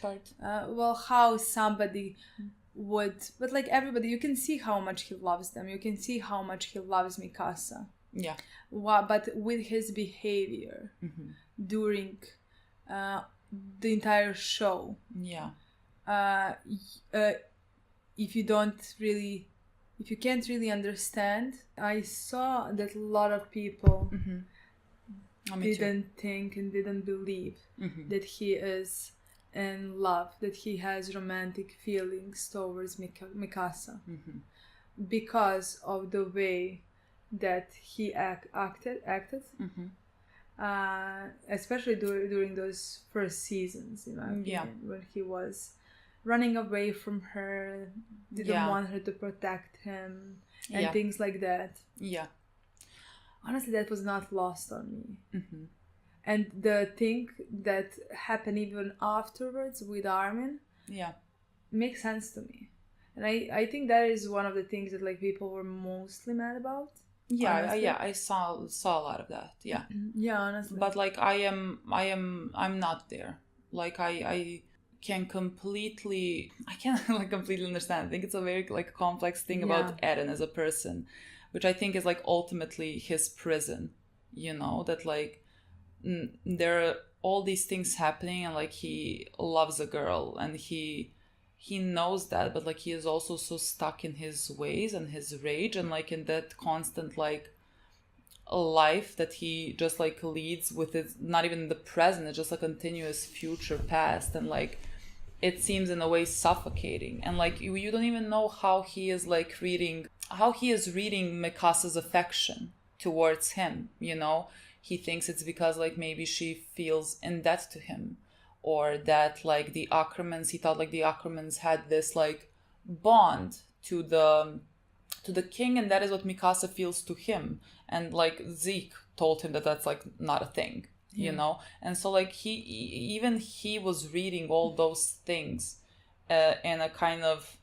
part? Well, how somebody would, but like everybody, you can see how much he loves them. You can see how much he loves Mikasa. Yeah. But with his behavior during the entire show, yeah, if you can't really understand, I saw that a lot of people didn't think and didn't believe that he is in love, that he has romantic feelings towards Mikasa, because of the way that he acted, especially during those first seasons, in my opinion, when he was running away from her, didn't want her to protect him, and things like that. Yeah. Honestly, that was not lost on me. And the thing that happened even afterwards with Armin makes sense to me. And I think that is one of the things that like people were mostly mad about. I saw a lot of that. Yeah, honestly. But like I'm not there. Like I can't completely understand. I think it's a very like complex thing about Eren as a person, which I think is like ultimately his prison, you know, that like there are all these things happening and like he loves a girl and he knows that, but like he is also so stuck in his ways and his rage and like in that constant like a life that he just like leads with his, not even the present, it's just a continuous future past, and like it seems in a way suffocating, and like you don't even know how he is reading Mikasa's affection towards him, you know. He thinks it's because like maybe she feels in debt to him, or that like the Ackermans, he thought like the Ackermans had this like bond to the king, and that is what Mikasa feels to him, and like Zeke told him that that's like not a thing, you know. And so like he was reading all those things in a kind of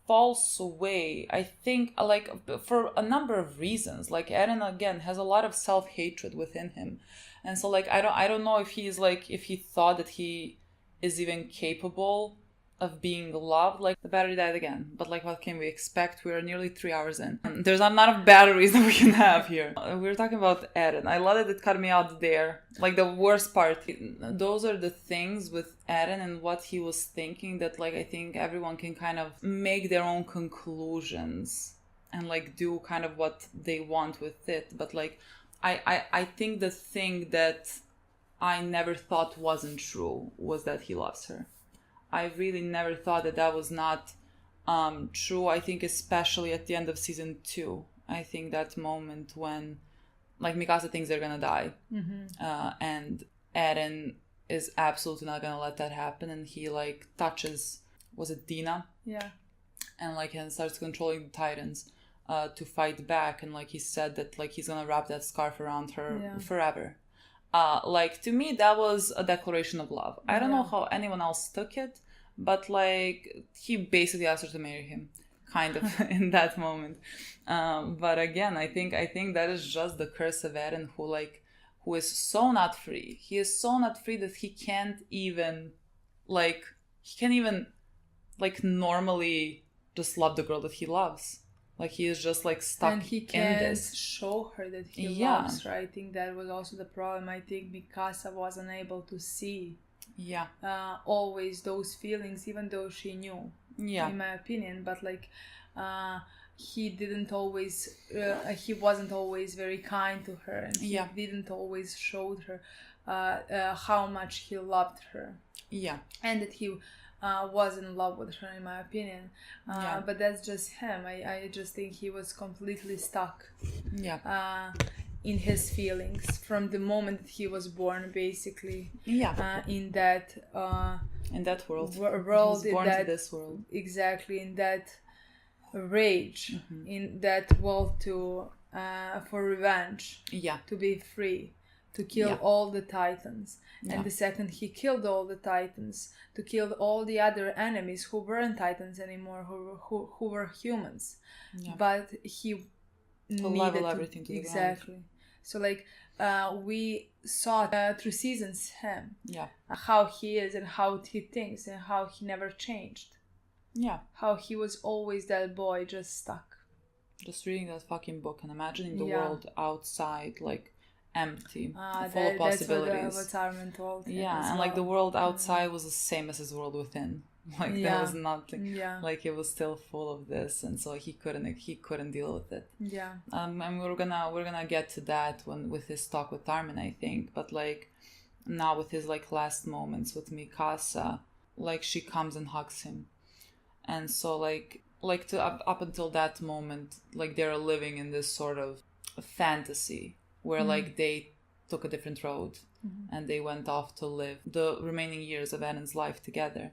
false way, I think, like for a number of reasons. Like Eren again has a lot of self-hatred within him, and so like I don't know if he's like, if he thought that he is even capable of being loved. Like the battery died again, but like what can we expect? We're nearly 3 hours in. There's not enough batteries that we can have here. We're talking about Eren. I love that it cut me out there. Like the worst part. Those are the things with Eren and what he was thinking that like I think everyone can kind of make their own conclusions and like do kind of what they want with it. But like I think the thing that I never thought wasn't true was that he loves her. I really never thought that was not true. I think especially at the end of season 2. I think that moment when like Mikasa thinks they're gonna die, and Eren is absolutely not gonna let that happen, and he like touches, was it Dina? Yeah. And like and starts controlling the Titans to fight back, and like he said that like he's gonna wrap that scarf around her forever. Like to me that was a declaration of love. I don't know how anyone else took it, but like he basically asked her to marry him, kind of in that moment. But again, I think that is just the curse of Eren, who is so not free. He is so not free that he can't even normally just love the girl that he loves. Like he is just like stuck in this. And he can't show her that he loves her. I think that was also the problem. I think Mikasa was unable to see always those feelings, even though she knew, in my opinion. But like he didn't always, he wasn't always very kind to her, and he didn't always show her how much he loved her. Yeah. And that he was in love with her, in my opinion. But that's just him. I just think he was completely stuck in his feelings from the moment that he was born, basically. In that world. He was born to this world. Exactly, in that rage, in that will to for revenge, to be free, to kill all the Titans. And the second he killed all the Titans, to kill all the other enemies who weren't Titans anymore, who were humans. But he needed level everything to the ground. So like we saw through seasons him. Yeah. How he is and how he thinks and how he never changed. Yeah. How he was always that boy just stuck. Just reading that fucking book and imagining the world outside, like, empty, full of possibilities. That's what Armin told him. Yeah, and like the world outside was the same as his world within. Like there was nothing. Yeah. Like it was still full of this, and so he couldn't deal with it. Yeah. And we're gonna get to that with his talk with Armin, I think. But like now with his like last moments with Mikasa, like she comes and hugs him, and so like to up until that moment, like they're living in this sort of fantasy where like they took a different road and they went off to live the remaining years of Eren's life together.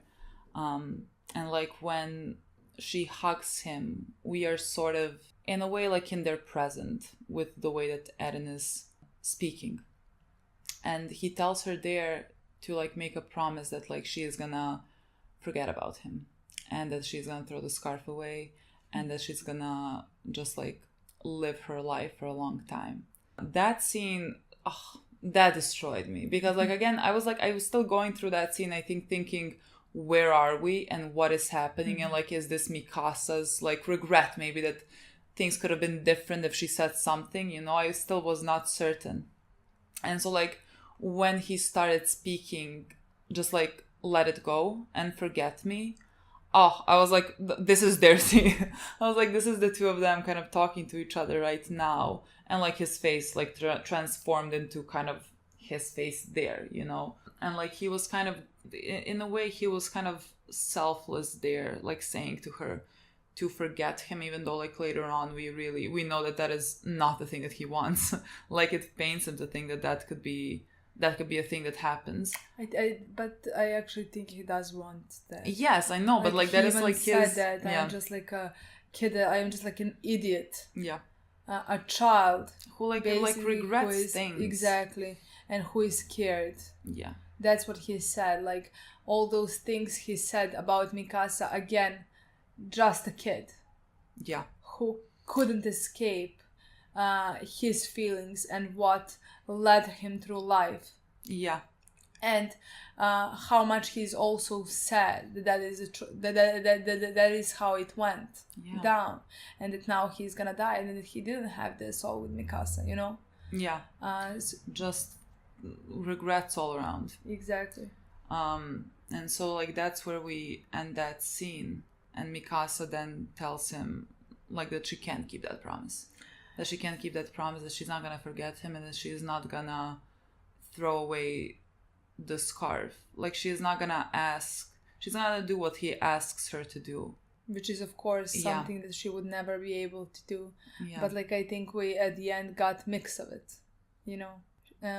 And like when she hugs him, we are sort of in a way like in their present with the way that Eren is speaking, and he tells her there to like make a promise that like she is gonna forget about him, and that she's gonna throw the scarf away, and that she's gonna just like live her life for a long time. That scene, that destroyed me, because like again I was still going through that scene, I think, thinking, where are we and what is happening, and like is this Mikasa's like regret maybe that things could have been different if she said something, you know? I still was not certain. And so like when he started speaking, just like let it go and forget me, I was like, this is their scene. I was like, this is the two of them kind of talking to each other right now, and like his face like transformed into kind of his face there, you know? And like he was kind of, in a way, he was kind of selfless there, like saying to her to forget him, even though like later on we know that is not the thing that he wants. Like it pains him to think that could be a thing that happens. But I actually think he does want that. Yes, I know, but like that is like his... That I'm just like a kid, I'm just like an idiot. Yeah. A child. Who like regrets things. Exactly. And who is scared. Yeah. That's what he said. Like all those things he said about Mikasa, again, just a kid. Yeah. Who couldn't escape his feelings and what led him through life. Yeah. And how much he's also sad that is how it went down, and that now he's gonna die, and that he didn't have this all with Mikasa, you know? Yeah. Just regrets all around. Exactly. And so like that's where we end that scene, and Mikasa then tells him like that she can't keep that promise. That she can't keep that promise, that she's not gonna forget him, and that she's not gonna throw away the scarf. Like she's not gonna do what he asks her to do. Which is of course something that she would never be able to do. Yeah. But like I think we at the end got mix of it, you know?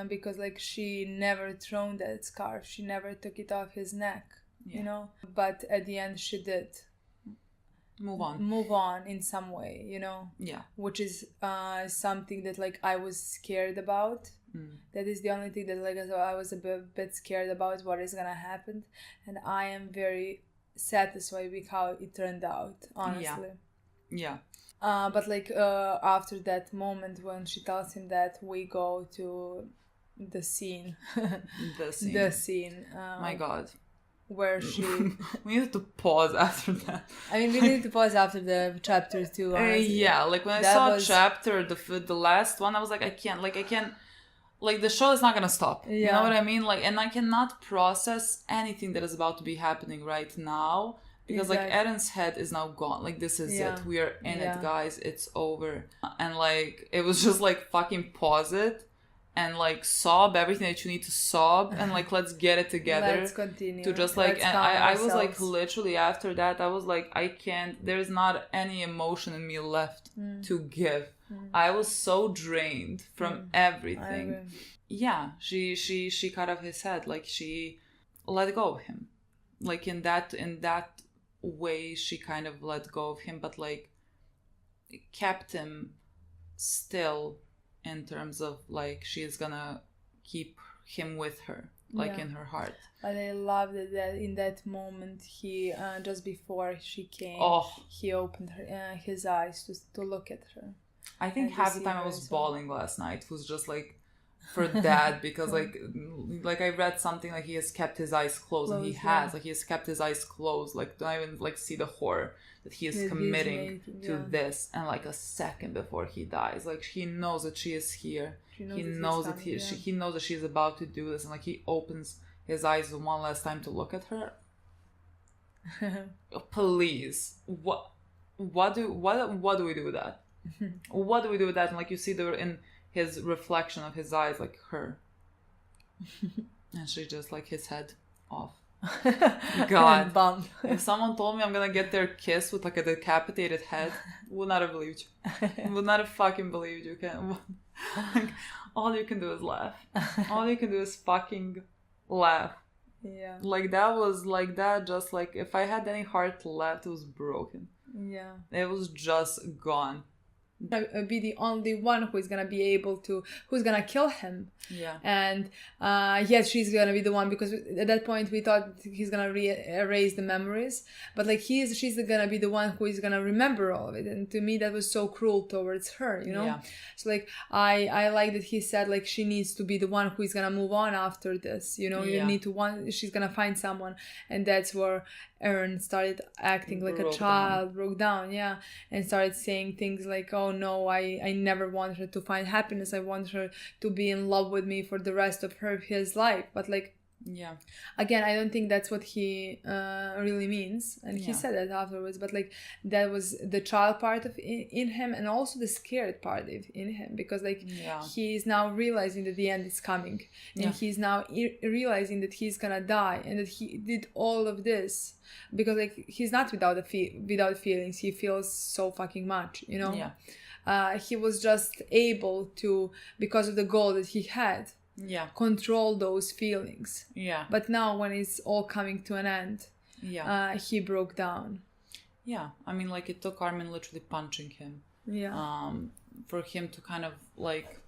Because like she never thrown that scarf, she never took it off his neck, you know? But at the end she did. Move on in some way, you know? Yeah. Which is something that like I was scared about. That is the only thing that like I was a bit scared about what is gonna happen, and I am very satisfied with how it turned out, honestly. Yeah. But like after that moment when she tells him that, we go to the scene. The scene. My God. Where she... We need to pause after that. I mean, we need to pause after the chapter 2, honestly. Yeah, like when I saw chapter, the last one, I was like, I can't, like the show is not gonna stop. Yeah. You know what I mean? Like, and I cannot process anything that is about to be happening right now, because like Eren's head is now gone. Like this is it. We are in it, guys. It's over. And like it was just like fucking pause it and like sob everything that you need to sob, and like let's get it together. Let's continue. To just like, and I was like literally after that I was like, I can't. There's not any emotion in me left to give. I was so drained from everything. Yeah, she cut off his head. Like she let go of him. Like in that way, she kind of let go of him, but like kept him still in terms of like she's gonna keep him with her, like in her heart. But I loved it that in that moment he just before she came, he opened his eyes to look at her. I think half the time I was bawling last night. It was just like for that, because like I read something like he has kept his eyes closed, and he has kept his eyes closed, like don't even like see the horror that he is committing to this, and like a second before he dies, like he knows that she is here, he knows that he knows that she's about to do this, and like he opens his eyes one last time to look at her. Please, what do we do with that? What do we do with that? And like you see there in his reflection of his eyes, like her, and she just like his head off. God, if someone told me I'm gonna get their kiss with like a decapitated head, would not have believed you. Would not have fucking believed you. Like, all you can do is laugh. All you can do is fucking laugh. Yeah. Like that was like that. Just like if I had any heart left, it was broken. Yeah. It was just gone. Be the only one who's gonna kill him. Yeah. And yes, she's gonna be the one, because at that point we thought he's gonna erase the memories, but like she's gonna be the one who is gonna remember all of it. And to me that was so cruel towards her, you know. Yeah. So like I like that he said like she needs to be the one who is gonna move on after this, you know. You need to she's gonna find someone, and that's where Eren started acting like a child, broke down, and started saying things like, oh no, I never want her to find happiness, I want her to be in love with me for the rest of his life. But like, again, I don't think that's what he really means, and he said that afterwards, but like that was the child part of in him, and also the scared part in him, because like he is now realizing that the end is coming, and he's now realizing that he's gonna die, and that he did all of this because like he's not without feelings. He feels so fucking much, you know. He was just able to, because of the goal that he had, control those feelings. But now when it's all coming to an end, he broke down. I mean, like it took Armin literally punching him for him to kind of like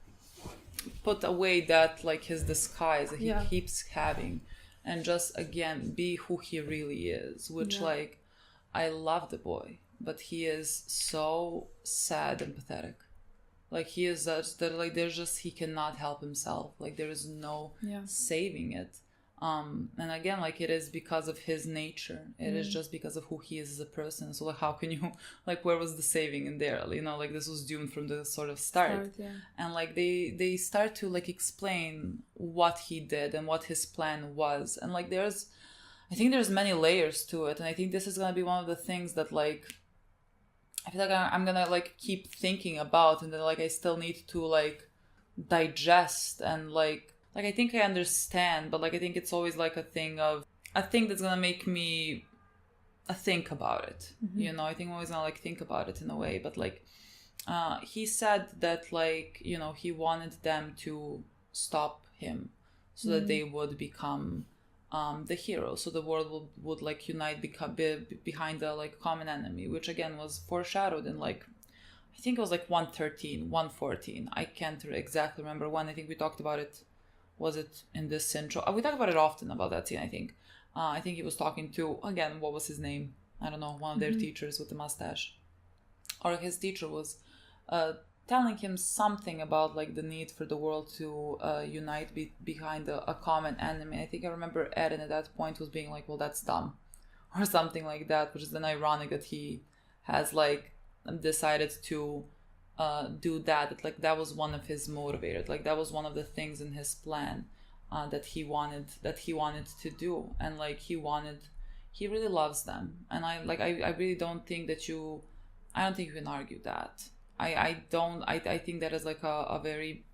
put away that like his disguise that he keeps having, and just again be who he really is, which like I love the boy, but he is so sad and pathetic. Like he is such that like there's just, he cannot help himself. Like there is no saving it. And again, like it is because of his nature. It is just because of who he is as a person. So like how can you, like where was the saving in there? You know, like this was doomed from the sort of start. And like they start to like explain what he did and what his plan was. And like I think there's many layers to it. And I think this is gonna be one of the things that like I feel like I'm gonna like keep thinking about, and then like I still need to like digest, and like I think I understand, but like I think it's always like a thing that's gonna make me think about it. You know, I think I'm always gonna like think about it in a way. But like he said that like, you know, he wanted them to stop him so that they would become the hero, so the world would like unite behind the like common enemy, which again was foreshadowed in like I think it was like 113, 114. I can't exactly remember when. I think we talked about it. Was it in this intro? We talk about it often about that scene. I think he was talking to, again, what was his name? I don't know, one of their teachers with the mustache, or his teacher was telling him something about like the need for the world to unite behind a common enemy. I think I remember Eren at that point was being like, well, that's dumb, or something like that, which is then ironic that he has like decided to do that. Like that was one of his motivators, like that was one of the things in his plan that he wanted to do. And like he really loves them, and I really don't think that I don't think you can argue that. I think that is like a very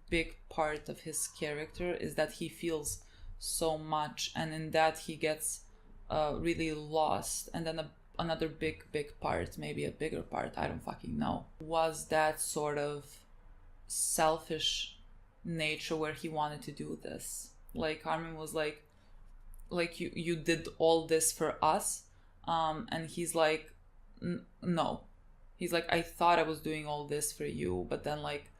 big part of his character, is that he feels so much, and in that he gets really lost. And then another big part, maybe a bigger part, I don't fucking know, was that sort of selfish nature where he wanted to do this. Like Armin was like you did all this for us, and he's like no. He's like, I thought I was doing all this for you, but then like,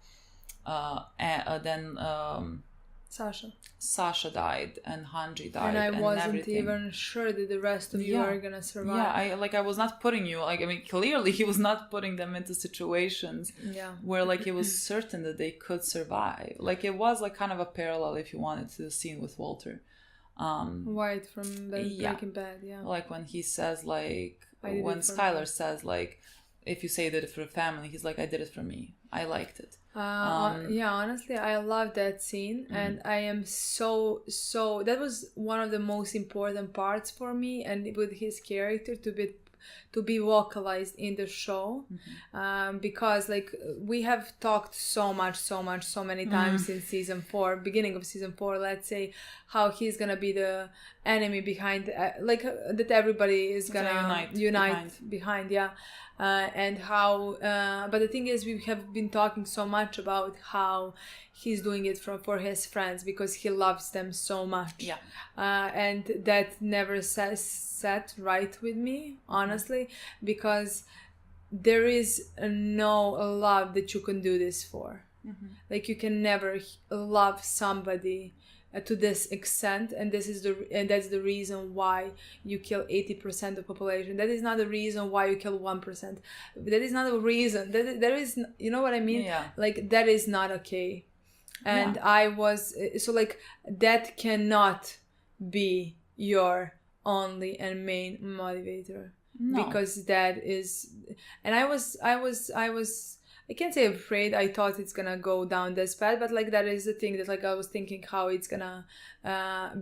Sasha died and Hanji died, and I wasn't even sure that the rest of you are gonna survive. I was not putting you, clearly he was not putting them into situations where it was certain that they could survive. It was kind of a parallel, if you wanted, to the scene with Walter White from Breaking Bad. When he says when Skylar says if you say that for a family, he's I did it for me, I liked it. Honestly, I love that scene, and I am so that was one of the most important parts for me, and with his character to be vocalized in the show, because we have talked so many times in beginning of season 4, let's say, how he's gonna be the enemy behind, that everybody is gonna unite behind. And how but the thing is, we have been talking so much about how he's doing it for his friends because he loves them so much, and that never sat right with me, honestly, because there is no love that you can do this for. You can never love somebody to this extent, and that's the reason why you kill 80% of population. That is not the reason why you kill 1%. That is not a reason. There is, you know what I mean? That is not okay. And I was that cannot be your only and main motivator. No. Because that is, and I was I can't say afraid. I thought it's gonna go down this path, but that is the thing that I was thinking how it's gonna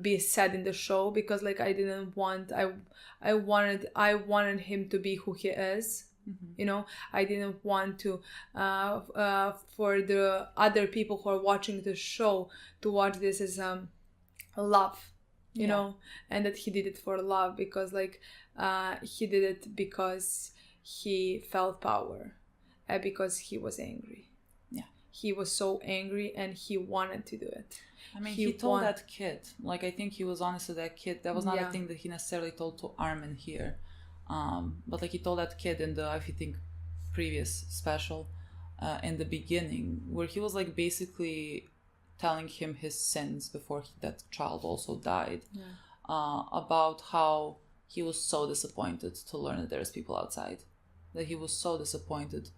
be said in the show, because I didn't want, I wanted him to be who he is. You know, I didn't want to for the other people who are watching the show to watch this as love, you know, and that he did it for love, because he did it because he felt power. Because he was angry. He was so angry and he wanted to do it. I mean, he told that kid, I think he was honest with that kid. That was not a thing that he necessarily told to Armin here. But he told that kid in the, I think, previous special, in the beginning, where he was basically telling him his sins before that child also died, about how he was so disappointed to learn that there's people outside. That he was so disappointed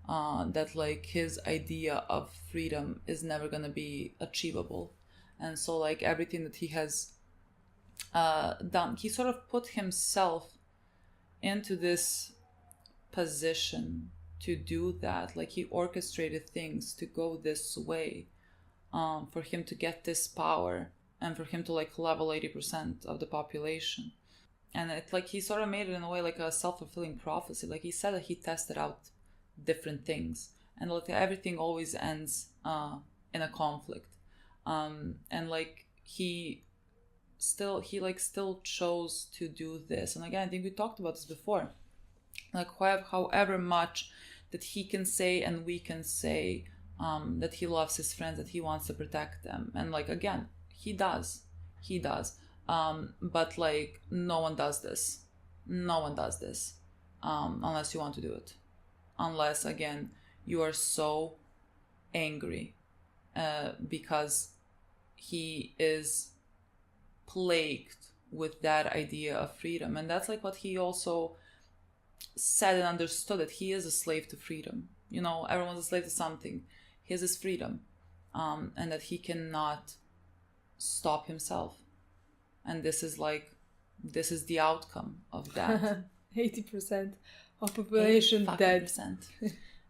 that his idea of freedom is never gonna be achievable, and so everything that he has done, he sort of put himself into this position to do that. He orchestrated things to go this way, for him to get this power and for him to level 80% of the population. And it he sort of made it in a way a self-fulfilling prophecy. He said that he tested out different things, and everything always ends in a conflict, and he still chose to do this. And again, I think we talked about this before, however much that he can say and we can say that he loves his friends, that he wants to protect them, and again, he does, but no one does this unless you want to do it. Unless, again, you are so angry because he is plagued with that idea of freedom. And that's what he also said and understood, that he is a slave to freedom. You know, everyone's a slave to something. His is freedom. And that he cannot stop himself. And this is the outcome of that. 80% of population dead.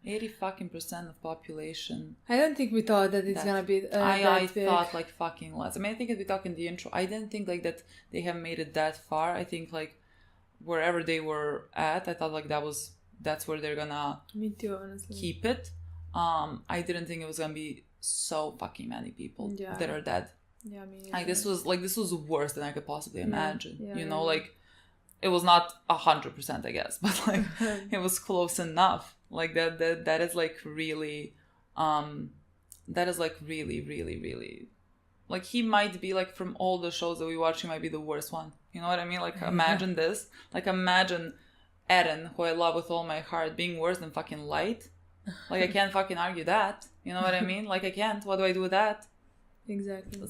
80% of population. I don't think we thought that it's gonna be I thought fucking less. I mean, I think if we talk in the intro, I didn't think that they have made it that far. I think wherever they were at, I thought that's where they're gonna Me too, honestly. keep it. I didn't think it was gonna be so fucking many people that are dead. Yeah, I mean, this was worse than I could possibly imagine. It was not 100%, I guess, but it was close enough. That is really, that is really, really, really, he might be from all the shows that we watch, he might be the worst one. You know what I mean? Imagine this. Imagine Eren, who I love with all my heart, being worse than fucking Light. I can't fucking argue that. You know what I mean? I can't. What do I do with that? Exactly.